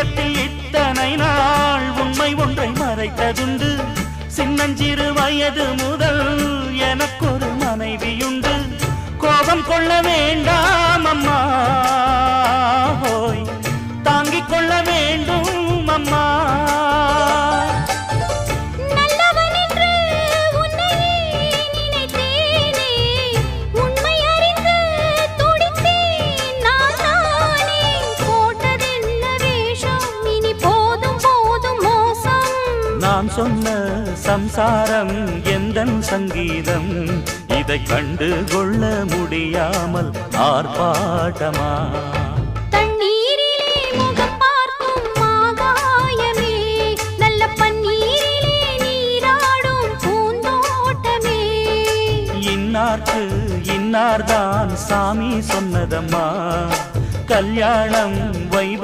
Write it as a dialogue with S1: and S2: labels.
S1: என்னிடத்தில் இத்தனை நாள் உண்மை ஒன்றை மறைத்ததுண்டு. சின்னஞ்சிறு வயது முதல் எனக்கொரு மனைவியுண்டு. கோபம் கொள்ள வேண்டாம் அம்மா, ஹோய் தாங்கிக் கொள்ள வேண்டும் அம்மா. நான் சொன்ன சம்சாரம் எந்தன் சங்கீதம், இதை கண்டு கொள்ள முடியாமல் ஆர்ப்பாட்டமா?
S2: தண்ணீரிலே முகம் பார்க்கும் ஆகாயமே, நல்ல பன்னீரிலே நீராடும் பூந்தோட்டமே.
S1: இன்னார்க்கு இன்னார்தான் சாமி சொன்னதம்மா, கல்யாணம் வைபோ